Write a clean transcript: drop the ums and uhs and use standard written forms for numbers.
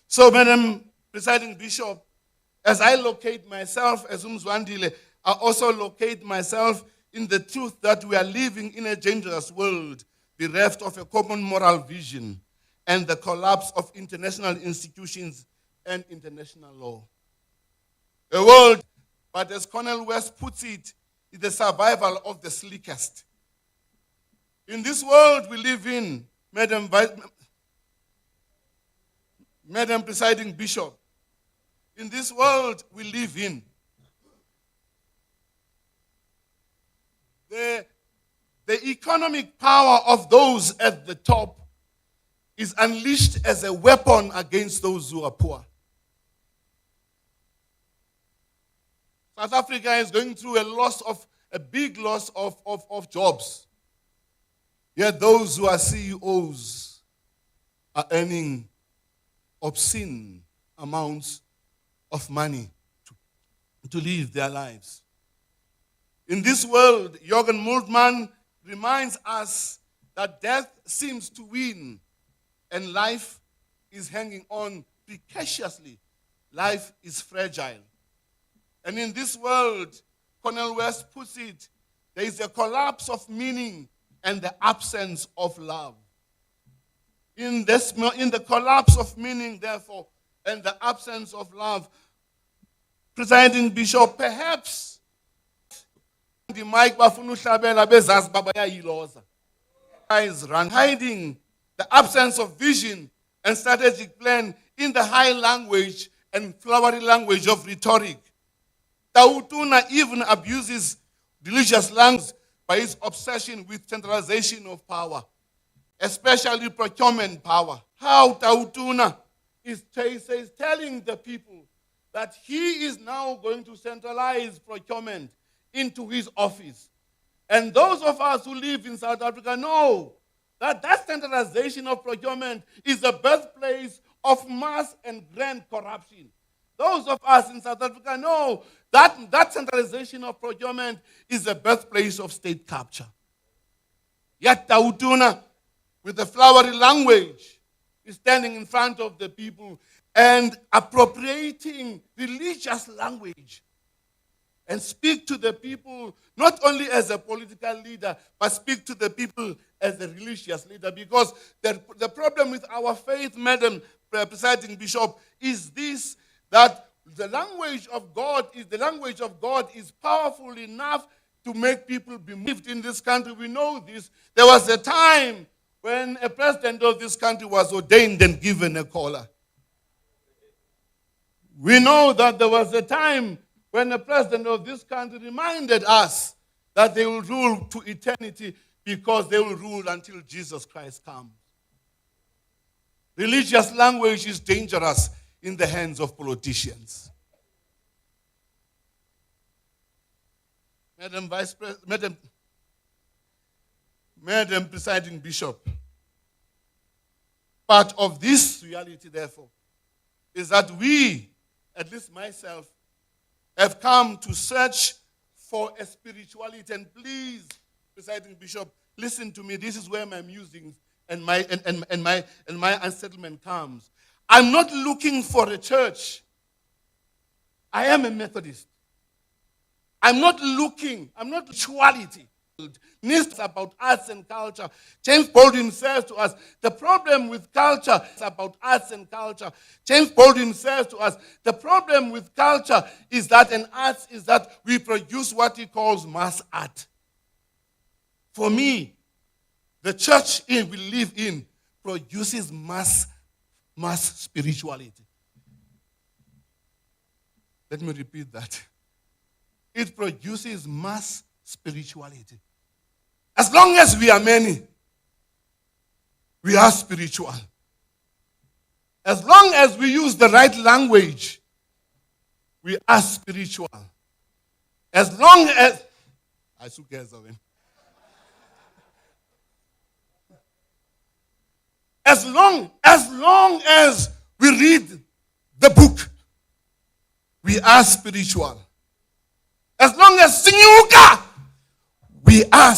So, Madam Presiding Bishop, as I locate myself as Umzwandile, I also locate myself in the truth that we are living in a dangerous world, bereft of a common moral vision, and the collapse of international institutions and international law. A world, but as Cornel West puts it, is the survival of the slickest. In this world we live in, Madam Presiding Bishop, in this world we live in, the economic power of those at the top is unleashed as a weapon against those who are poor. South Africa is going through a big loss of jobs. Yet those who are CEOs are earning obscene amounts of money to live their lives. In this world, Jürgen Moltmann reminds us that death seems to win and life is hanging on precariously. Life is fragile. And in this world, Cornel West puts it, there is a collapse of meaning and the absence of love. In the collapse of meaning, therefore, and the absence of love, Presiding Bishop, perhaps the mic is hiding the absence of vision and strategic plan in the high language and flowery language of rhetoric. Tautuna even abuses religious language by its obsession with centralization of power, especially procurement power. How Tautuna is telling the people that he is now going to centralize procurement into his office. And those of us who live in South Africa know that that centralization of procurement is the birthplace of mass and grand corruption. Those of us in South Africa know that that centralization of procurement is the birthplace of state capture. Yet Tautuna, with the flowery language, is standing in front of the people and appropriating religious language and speak to the people not only as a political leader, but speak to the people as a religious leader. Because the problem with our faith, Madam Presiding Bishop, is this, that the language of God is powerful enough to make people be moved in this country. We know this. There was a time when a president of this country was ordained and given a collar. We know that there was a time when the president of this country reminded us that they will rule to eternity because they will rule until Jesus Christ comes. Religious language is dangerous in the hands of politicians. Madam Presiding Bishop, part of this reality, therefore, is that we, at least myself, have come to search for a spirituality. And please, Presiding Bishop, listen to me. This is where my musings and my unsettlement comes. I'm not looking for a church. I am a Methodist. I'm not spirituality. It's about arts and culture. James Baldwin says to us, the problem with culture is about arts and culture. James Baldwin says to us, the problem with culture is that, and arts is that we produce what he calls mass art. For me, the church we live in produces mass spirituality. Let me repeat that. It produces mass spirituality. As long as we are many, we are spiritual. As long as we use the right language, we are spiritual. As long as as long as we read the book, we are spiritual. As long as sinyuka, we are